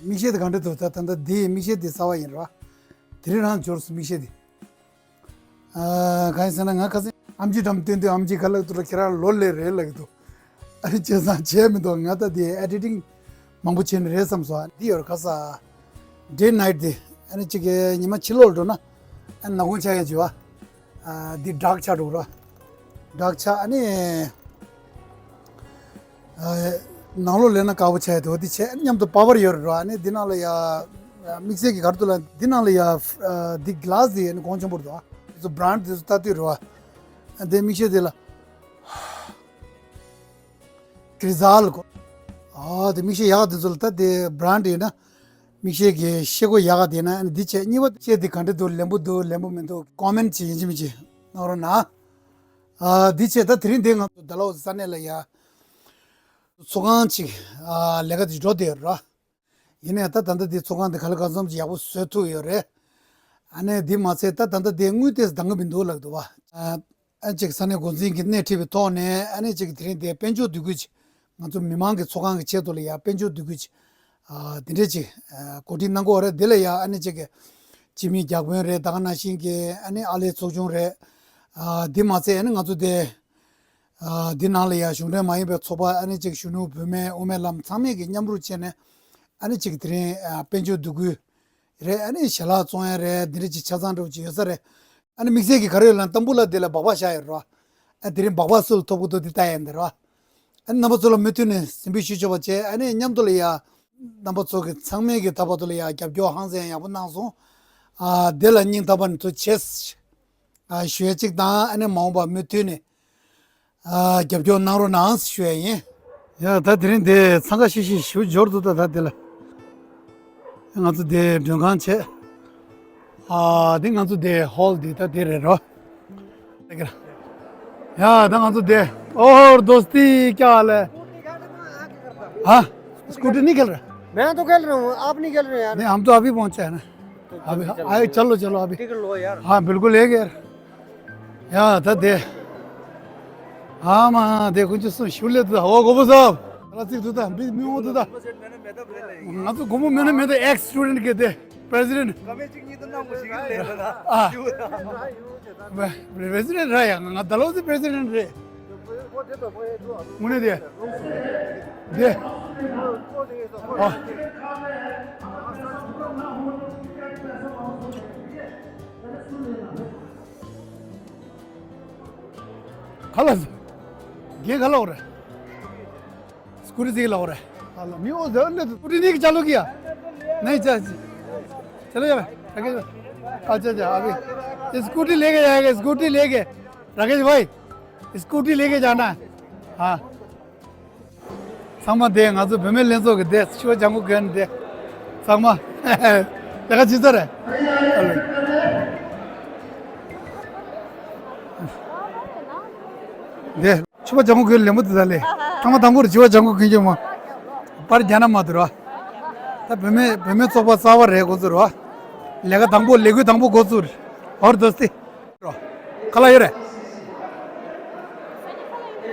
미셰드 간데도 다탄다 디 미셰디 사와인라 드리란 조르스 미셰디 가이스나 가카지 암지 담텐데 암지 갈라도 키라 롤레 레라기도 아니 제사 제미도 나다디 에디팅 망부친 레섬소 디어 가사 데이 나이트 아니 지게 니마 칠롤도나 안 나고차게 지와 디 다크 차도라 다크 차 아니 नालो लेना काव चाहे तो दिखे अन्यम तो पावर योर राने दिनाले या मिक्से की करतुला दिनाले या दि ग्लास दी ने कौन चंबर दो जो ब्रांड दिस ताती रवा दे मिक्से देला क्रिजाल को दे मिक्से याद जलता दे ब्रांड है ना मिक्से के शेको याद देना दिखे निव चे दिखंडे दो लेंबू में तो कमेंट चेंज मिचे और ना दिखे तो थ्री देगा दलो सने ले या 소간치 내가 지도되어라 이내 왔다 단다디 소간 칼가 좀 야부 쇠투여래 안에 디마세다 단다 댕우데스 당빈도 ਲੱਗ도 봐 아직 산에 고진 기네 티비 토네 안에 지 드린데 벤조 두구지 좀 미망게 소간게 제도리야 벤조 두구지 디레지 고딘난고 어레 딜레야 안에 지게 지미 작wen레 다가나신게 안에 알레 소중레 디마세는 가도데 디나리아 슈네 마이베 초바 아니 직 슈누 부메 오멜람 참메게 냠루체네 아니 직 드레 벤조 두구 레 아니 샬라 촌레 디리지 차잔로 지여서레 아니 믹세기 가려란 tam불라 데라 바바 샤이라 드림 바바술 토부도 디타엔데라 아니 나버솔 메투네 심비시 줘바체 아니 냠돌이야 나버속에 참메게 타바돌이야 갑교 항세 야분나소 델라닝 타반 투 체스 슈에직다 아니 마오바 메투네 겹겨 나로 나스 쉐예 야 다들인데 상가시시 슈 조르도다 다들 나도 데 병간체 딩간도 데 홀디 다데레로 야 당간도 데 और दोस्ती क्या हाल है हाँ स्कूटी नहीं खेल रहा मैं तो खेल रहा हूँ आप नहीं खेल रहे यार नहीं हम तो अभी पहुंचे हैं ना अभी आए चलो अभी टिकट लो यार हाँ बिल्कुल ले यार 야 दे हाँ माँ देखो जो शुल्य तो हो गोबो साहब रास्ते तो था मैं वो तो था ना तो गोबो मैं तो एक्स स्टूडेंट के थे प्रेसिडेंट प्रेसिडेंट रहा यार ना दलो से प्रेसिडेंट रहे मुने दे खालास ये गला हो रहा है स्कूटी से गला हो रहा है हाल मैं वो जल्दी स्कूटी नहीं चालू किया नहीं चलो जाओ राकेश भाई अच्छा अभी स्कूटी लेके जाएगा स्कूटी लेके राकेश भाई स्कूटी लेके जाना है हाँ 상마 대 아주 배멜 렌소게 대 시와 장고 그는데 상마 내가 지더래 네 추바 장고 그 레모트 달래 상마 당고 지와 장고 그게 뭐 पर जाना मत रहा तब मैं सोफा सावर रहे गुजर रहा लेगा तंबू गुजर और दोस्ती कल ये रहे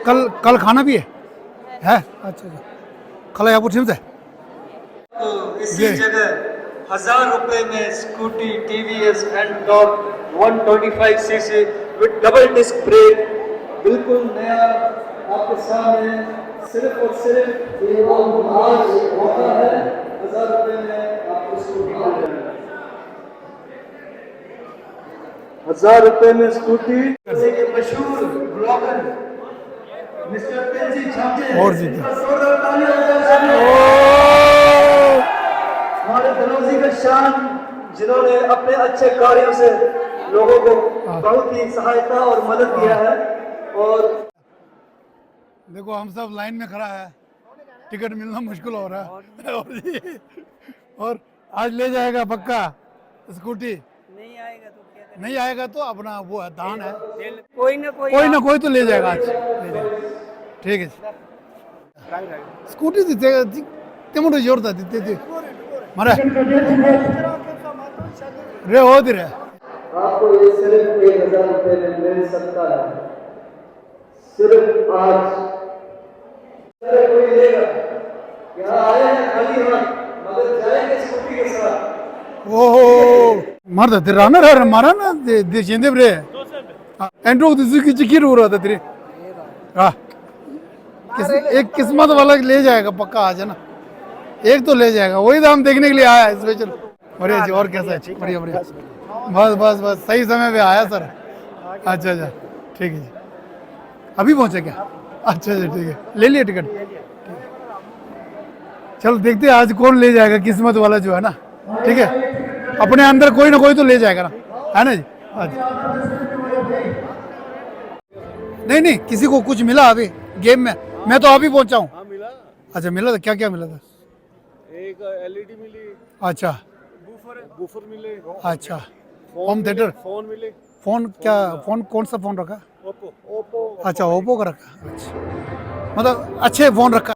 कल खाना भी है अच्छा कल यहाँ पर ठीक है तो इसी जगह 1000 रुपए में scooty TVS Ntorq 125 cc with double disc brake बिल्कुल नया आपके सामने सिर्फ और सिर्फ आज होता है 1000 रुपए में आपको स्कूटी 1000 रुपए में स्कूटी जैसे कि मशहूर ब्लॉगर मिस्टर पेंजी छापे और जी हमारे धनौजी का शान जिन्होंने अपने अच्छे कार्यों से लोगों को बहुत ही सहायता और मदद किया है और देखो हम सब लाइन में खड़ा है टिकट मिलना मुश्किल हो रहा है और आज ले जाएगा पक्का स्कूटी नहीं आएगा तो अपना वो है दान है कोई ना कोई तो ले जाएगा आज ठीक है स्कूटी तेमो जोर था दीते मारे रे हो दे रे आपको ये सिर्फ 1000 रुपए में मिल सकता है सिर्फ आज कोई लेगा यहाँ आए हैं खाली हाथ मगर जाए 오, 말다 들어나 라 말아나 데 젠데 브레. एंड्रो की जिक्र हो रहा था तेरे हाँ एक किस्मत वाला ले जाएगा पक्का आज है ना एक तो ले जाएगा वही तो हम देखने के लिए आया स्पेशल बढ़िया जी और कैसा है बढ़िया बढ़िया बस बस बस सही समय पे आया सर अच्छा अच्छा ठीक है जी अभी पहुंचे क्या अच्छा अच्छा ठीक है ले लिए टिकट चलो देखते हैं आज कौन ले जाएगा किस्मत वाला जो है ना ठीक है अपने अंदर कोई ना कोई तो ले जाएगा ना है ना जी अच्छा नहीं नहीं किसी को कुछ मिला अभी गेम में मैं तो अभी पहुंचा हूँ हाँ मिला अच्छा मिला था क्या क्या मिला था एक एलईडी मिली अच्छा बूफर मिले अच्छा होम थिएटर फोन मिले फोन क्या फोन कौन सा फोन रखा ओप्पो अच्छा ओप्पो का रखा अच्छा मतलब अच्छे फोन रखा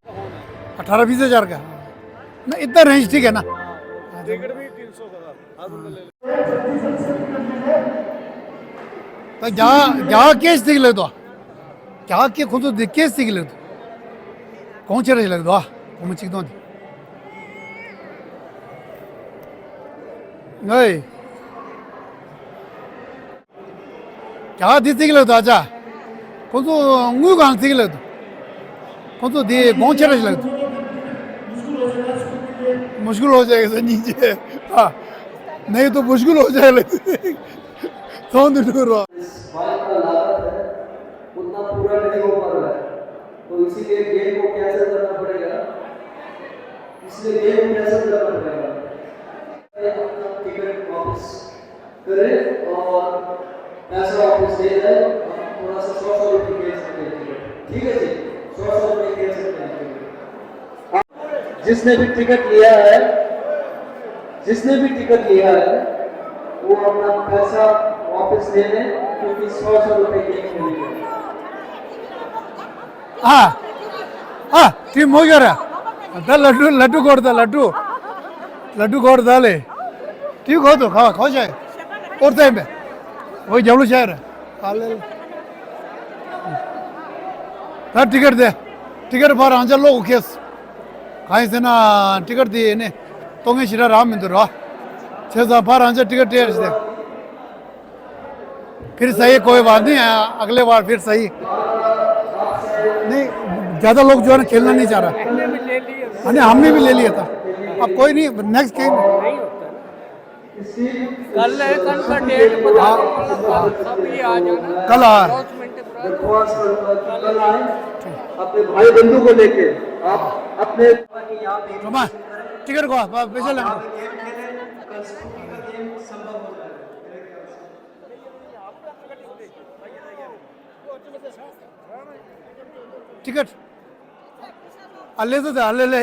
18-20 हजार का ना इतना रेंज ठीक है ना टिकट भी 300 का था हाँ तुमने ले तो जहाँ केस दिखले तो क्या के खुद तो केस दिखले तो कौन चले लग दो कौन चिक दो नहीं क्या दिखले तो अच्छा कौन तो उंगली कहाँ दिखले तो कौन तो दे कौन चले लग दो मुश्किल हो जाएगा सर नीचे हाँ नहीं तो मुश्किल हो जाएगा तो दूर बाइक का लागत है उतना पूरा नहीं हो पा रहा है तो इसीलिए गेम को कैंसिल करना पड़ेगा इसलिए गेम को कैंसिल करना पड़ेगा अपना टिकट वापस करें और पैसा वापस दे दें थोड़ा सा 100 रुपये खेल सकते हैं ठीक है जी 100 रुपये खेल सकते हैं जिसने भी टिकट लिया है वो अपना पैसा वापस ले लें क्योंकि 100 रुपए गेम खेलेंगे हाँ हाँ ठीक हो गया रे दा लड्डू लड्डू कोड़ दा लड्डू कोड़ डाले ठीक हो तो खाओ जाए और टाइम पे वही जबलू शहर है दा टिकट दे टिकट पर अंजल लोग केस कहीं से ना टिकट दिए ने तोंगे शिरा राम में तो रहा 6,000 पर अंजल टिकट दे फिर सही कोई बात नहीं है अगले बार फिर सही नहीं ज्यादा लोग जो है ना खेलना नहीं चाह रहा हमने भी ले लिया था अब कोई नहीं नेक्स्ट गेम कल है कल का डेट बता अभी आ जाना कल आ दरख्वास्त करूंगा कि कल आए अपने भाई बंधु को लेके आप अपने यहाँ पे रोमा टिकट को पैसे लगा गेम खेले कल स्कूटी का गेम संभव हो जाएगा टिकट अल्ले तो था अल्ले ले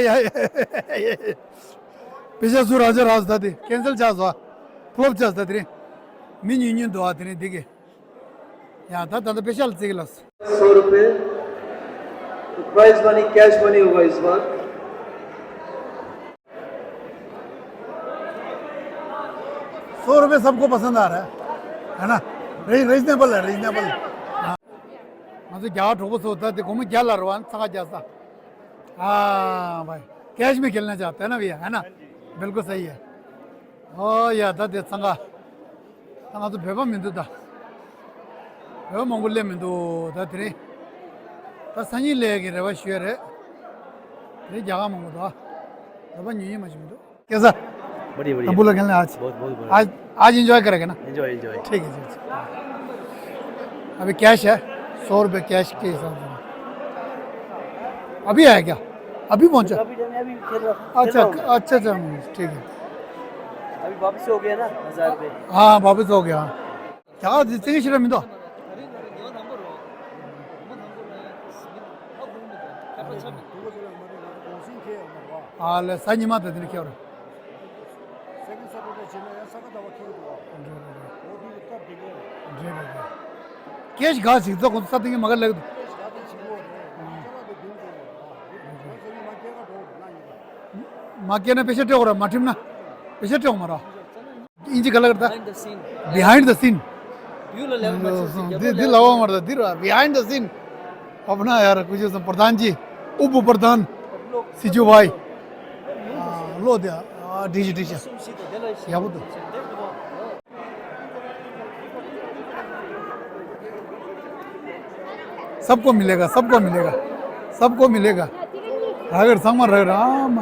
पीछे सुर हजार रास्ता थी कैंसिल चार्ज हुआ फ्लॉप चार्ज था तेरे मिन यूनियन दो आते नहीं दिखे यहाँ था तो स्पेशल सिग्लस 100 रुपए प्राइज मनी कैश मनी होगा इस बार 100 रुपये सबको पसंद आ रहा है ना रीजनेबल है मतलब क्या ठोको होता है देखो मैं क्या ला रहा हूँ सका जैसा हाँ भाई कैश में खेलना चाहते हैं ना भैया है ना बिल्कुल सही है ओ या था दे संगा संगा तो भेबा मिंदु था भेबा मंगुल्ले मिंदु था तेरे तो संजी ले गए रे शेयर है तेरी जगह मंगू था भेबा न्यू मच मिंदु कैसा बढ़िया बढ़िया तंबू खेलने आज बहुत आज एंजॉय करेंगे ना एंजॉय ठीक है जी अभी कैश है 100 रुपये कैश के हिसाब से अभी आया क्या अभी पहुंचा अभी खेल रहा अच्छा अच्छा अच्छा ठीक है अभी वापस हो गया ना 1000 रुपये हाँ वापस हो गया क्या जितनी शिरा मिंदो हाल सही मत है क्या कैश घास सीखता कौन सा देंगे मगर लग माके ने पीछे टेक रहा माठिम ना पीछे टेक मारा इंजी कलर करता बिहाइंड द सीन दिल लगा मरता दिल बिहाइंड द सीन अपना यार कुछ प्रधान जी उप प्रधान सिजू भाई लो दिया डीजे याबुद सबको मिलेगा सबको मिलेगा अगर समर राम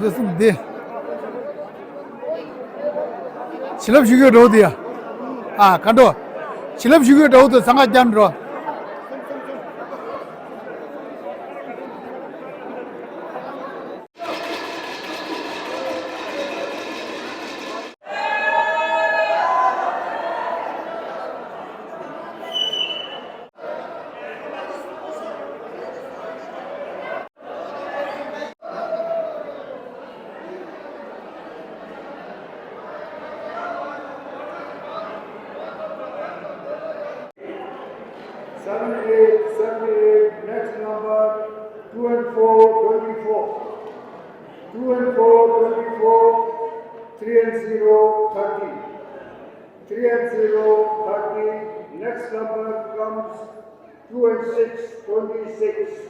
जैसे दे 실업 주기도 어디야 간도 실업 주기도 어디 상가 잠들어 Next number 2 and 4, 24. 2 and 4, 24. 3 and 0, 30. 3 and 0, 30. Next number comes 2 and 6, 26.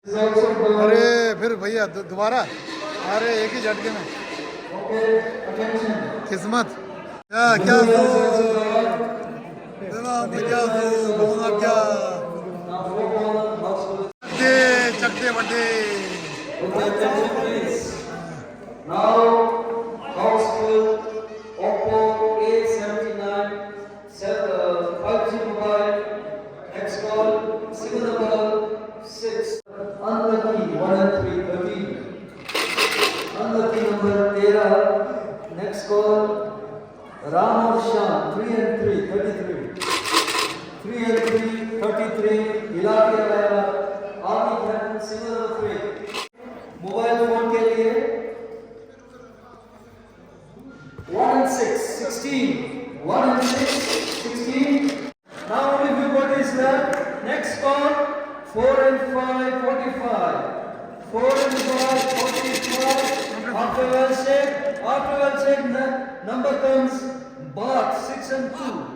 अरे फिर भैया दोबारा अरे एक ही झटके में किस्मत क्या चकते बड्डे Now, Housefull Oppo A79 5G mobile, X-Call, signal number 6. Unlucky 1 and 3, 13. Unlucky number 13. Next call, Ram or Sham 3 and 3, 33. 3 and 3, 33. Ilake Wala, Army Captain, signal number 3. Mobile phone के लिए 1 and 6, 16. 1 and 6, 16. Now only few bodies left. Next call 4 and 5, 45. 4 and 5, 45. After well check, number comes Bart 6 and 2.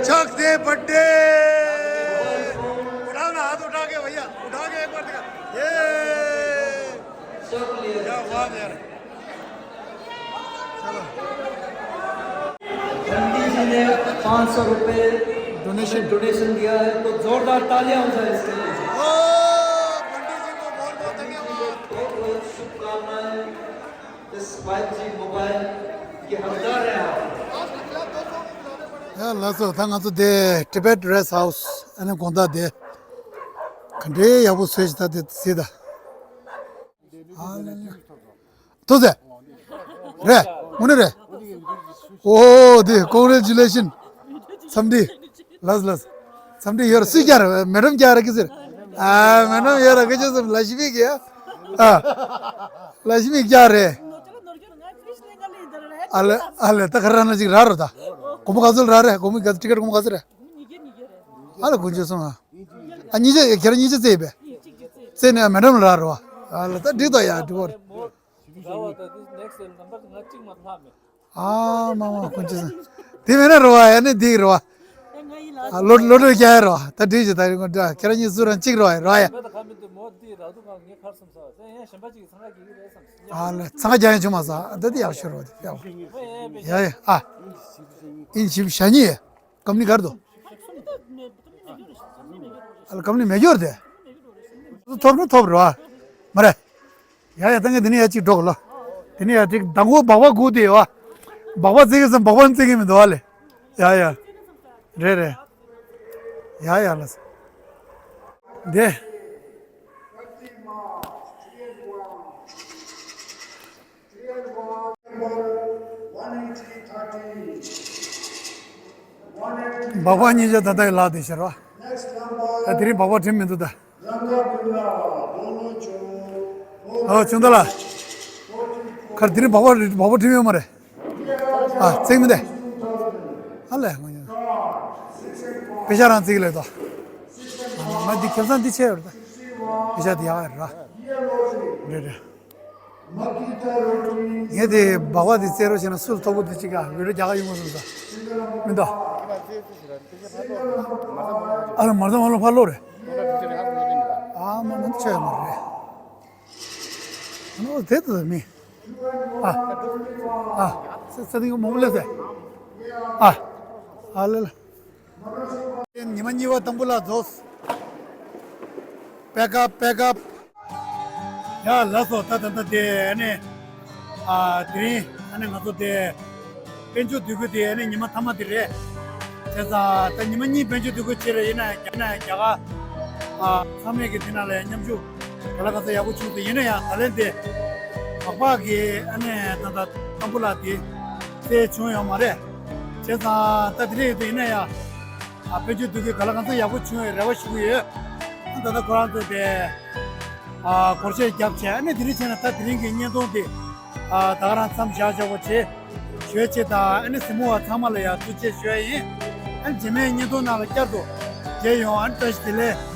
चक दे बड्डे उठाओ ना हाथ उठा के भैया उठा के एक बार दिखा ये क्या बात है यार चलो पंडित जी ने 500 रुपए डोनेशन दिया है तो जोरदार तालियां हो जाए इसके लिए ओ पंडित जी को बहुत बहुत धन्यवाद बहुत शुभकामनाएं इस 5G मोबाइल के हकदार हैं आप 야 라서 당한도 데 티베트 레스 하우스 안에 건다 데 근데 야부 스웨스다 데 세다 도제 그래 오늘에 오네 congratulation somebody las somebody here see क्या मैडम क्या रखे सर मैडम ये रखे जो सब लक्ष्मी क्या लक्ष्मी क्या रे अल्ले तक रहना जी रहा था कोम काजल रहा है कोम गज टिकट कोम काजल है अल्ले कुछ सुना अनीजे क्या नीचे से बे से ने मैडम रहा रहा अल्ले तो दी तो यार दूर मामा कुछ सुन दी मैंने रहा है नहीं दी रहा लोड क्या है रहा तो दी जाता है क्या नीचे सुरन चिक रहा है 상가 자연 좀 와서 어디 야셔로 야야 인심 샤니 검니 가르도 알 검니 메조르데 토르노 토브로 마레 야야 당게 드니 야치 도글로 드니 야치 당고 바바 고데와 바바 제게서 바반 제게면 도알레 야야 레레 야야 알았어 네 बाबा नीचे दादा ला दे शर्वा तेरी बाबा टीम में तो दा 준달아. 칼들이 바보 팀이 말해. 생문데. 할래. 배자란 찍을래도. 맞디 결산 뒤쳐요. 배자디야. 그래. Makita roti. 얘들 바와 뒤째로 지는 술 도고 뒤치가 왜 자가 이모는다. 민다. 아니 말도 말로 팔로래. 아, 뭐 쳐야 말래. 너 됐다 미. 서딩 먹을래. 알래. 니만이와 담불라 도스. 백업. 야, 라서 따따따데 아니 드리 아니 가서데 벤조 두고데 아니 니만 타마디레 제가 니만이 벤조 두고 치레 이나 야가 삼내게 지나래 냠주 올라가서 야구 치도 이나야 달렌데 아빠기 아니 따따 담불라디 제 중요 말에 제가 따드리도 이나야 벤조 두고 갈아가서 야구 치고 레버시고에 따따 거란데 거기에 잡지 않네 드리잖아 다 드린 게 있는 돈데 다가란 참 자자고치 쉐체다 아니 스모아 타말이야 두체 쉐이 안 지메 있는 돈 나가도 제요 안 터스tilde